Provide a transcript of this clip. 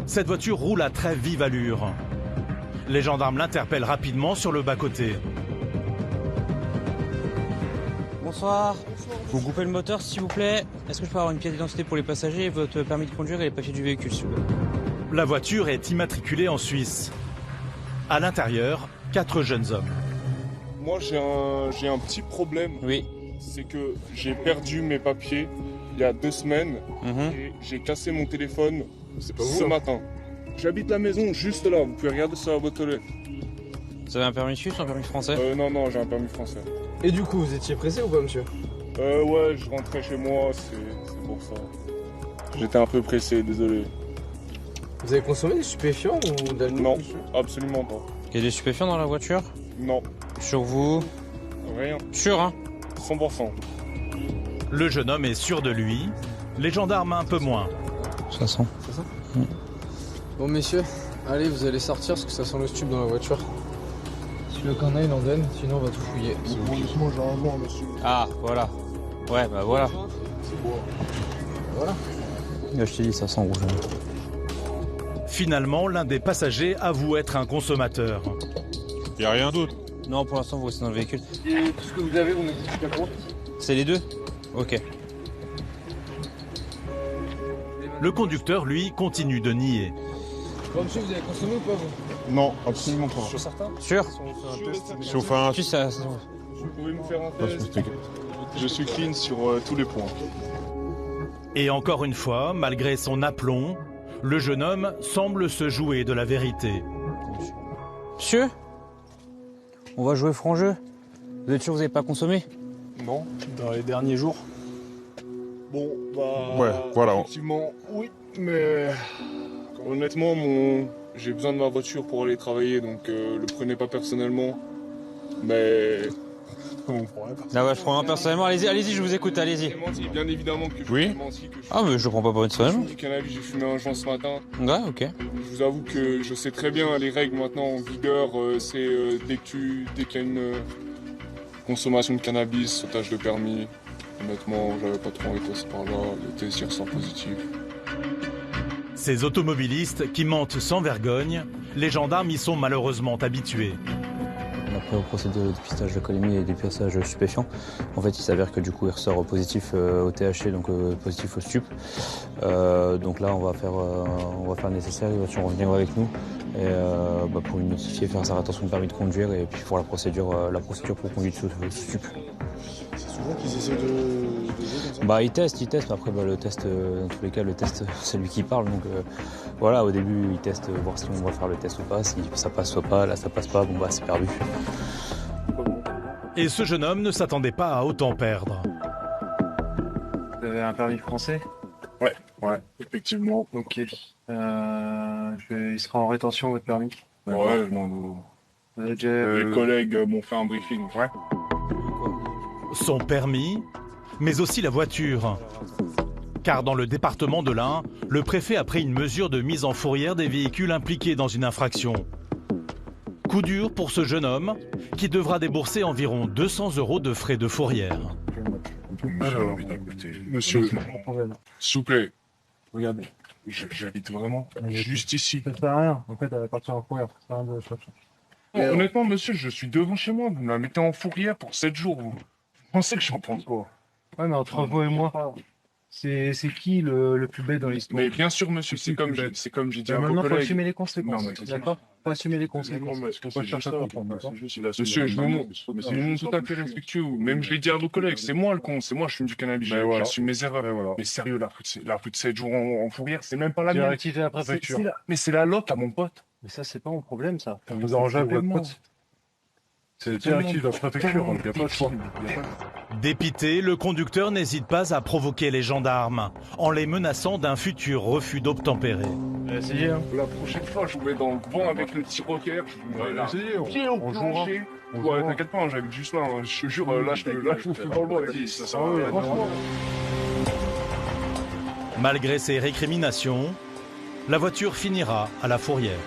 Cette voiture roule à très vive allure. Les gendarmes l'interpellent rapidement sur le bas-côté. Bonsoir. Vous coupez le moteur s'il vous plaît. Est-ce que je peux avoir une pièce d'identité pour les passagers, votre permis de conduire et les papiers du véhicule s'il vous plaît? La voiture est immatriculée en Suisse. À l'intérieur, 4 jeunes hommes. Moi j'ai un petit problème. Oui. C'est que j'ai perdu mes papiers il y a 2 semaines et j'ai cassé mon téléphone ce matin. J'habite la maison juste là, vous pouvez regarder sur la boîte aux lettres. Vous avez un permis suisse ou un permis français? Non, j'ai un permis français. Et du coup, vous étiez pressé ou pas, monsieur? Ouais, je rentrais chez moi, c'est pour ça. J'étais un peu pressé, désolé. Vous avez consommé des stupéfiants ou d'alcool? Non, absolument pas. Il y a des stupéfiants dans la voiture? Non. Sur vous? Rien. Sûr hein? 100%. Le jeune homme est sûr de lui, les gendarmes un peu moins. Ça sent. C'est ça? Bon, messieurs, allez, vous allez sortir parce que ça sent le stup dans la voiture. Si le qu'on a, il en donne, sinon on va tout fouiller. Moi j'ai un joint, monsieur. Ah, voilà. Ouais, bah voilà. C'est bon. Voilà. Là, je t'ai dit, ça sent rouge. Finalement, l'un des passagers avoue être un consommateur. Y a rien d'autre. Non, pour l'instant, vous restez dans le véhicule. Et tout ce que vous avez, vous m'expliquez quoi? C'est les deux? Ok. Le conducteur, lui, continue de nier. Bon, monsieur, vous avez consommé ou pas, vous? Non, absolument pas. Sur certains? Sûr? Si on fait un... Si, ça... Vous pouvez me faire un test? Je suis clean sur tous les points. Et encore une fois, malgré son aplomb, le jeune homme semble se jouer de la vérité. Monsieur? On va jouer franc jeu. Vous êtes sûr que vous n'avez pas consommé? Non. Dans les derniers jours. Bon, bah... Ouais, voilà. Effectivement, oui, mais... Honnêtement, j'ai besoin de ma voiture pour aller travailler, donc le prenez pas personnellement. Mais... Ah ouais, je prends un personnellement. Allez-y, allez-y, je vous écoute, allez-y. J'ai menti, bien évidemment que je Oui. j'ai menti, que je Ah, mais je le prends pas personnellement. du cannabis, j'ai fumé un joint ce matin. Ouais, ok. Je vous avoue que je sais très bien les règles maintenant en vigueur. C'est dès qu'il y a une consommation de cannabis, sautage de permis. Honnêtement, j'avais pas trop envie de passer par là. Le test y ressort positif. Ces automobilistes qui mentent sans vergogne, les gendarmes y sont malheureusement habitués. Après, au procédé de dépistage d'alcoolémie et dépistage stupéfiant, en fait, il s'avère que du coup, il ressort positif au THC, donc positif au stup. Donc là, on va faire le nécessaire, il va revenir avec nous et, pour lui notifier, faire sa rétention de permis de conduire et puis pour la procédure pour conduite sous stup. C'est souvent qu'ils essaient de Bah, il teste, mais après, le test, dans tous les cas, le test, c'est lui qui parle. Donc voilà, au début, il teste, voir si on va faire le test ou pas. Si ça passe ou pas, là, ça passe pas, bon, bah, c'est perdu. Et ce jeune homme ne s'attendait pas à autant perdre. Vous avez un permis français? Ouais, effectivement. Ok. Il sera en rétention, votre permis? Ouais, Vous avez déjà... les collègues m'ont fait un briefing. Ouais. Son permis, mais aussi la voiture. Car dans le département de l'Ain, le préfet a pris une mesure de mise en fourrière des véhicules impliqués dans une infraction. Coup dur pour ce jeune homme qui devra débourser environ 200 € de frais de fourrière. Alors, monsieur, s'il vous plaît, regardez, j'habite vraiment juste ici. Ça sert à rien. En fait, elle va partir en fourrière. Ça sert à rien de chercher. Honnêtement, monsieur, je suis devant chez moi. Vous me la mettez en fourrière pour 7 jours. Vous pensez que j'en pense quoi? Ouais, mais entre vous et moi, c'est qui le plus bête dans l'histoire? Mais bien sûr, monsieur, c'est comme j'ai dit à vos Maintenant, faut collègues. assumer les conséquences. Non, mais D'accord? Faut assumer les conséquences. Faut chercher à comprendre, d'accord? Monsieur, je vous montre tout à fait respectueux. Même je l'ai dit à vos collègues, c'est moi le con, c'est moi, je fume du cannabis, j'assume mes erreurs. Mais sérieux, la plus de 7 jours en fourrière, c'est même pas la J'ai mienne. rectifié la préfecture. Mais c'est la loc à mon pote. Mais ça, c'est pas mon problème, ça. Vous arrangez avec votre pote. C'est directive de la préfecture, il n'y a pas de choix. Dépité, le conducteur n'hésite pas à provoquer les gendarmes en les menaçant d'un futur refus d'obtempérer. Essayez, hein. La prochaine fois, je vous mets dans le vent avec le petit rocker, je vous mets là. Pied au on jouera. plancher. Ouais, t'inquiète pas, j'habite juste là, je te jure, là, je vous fais dans le vent. Franchement. Malgré ses récriminations, la voiture finira à la fourrière.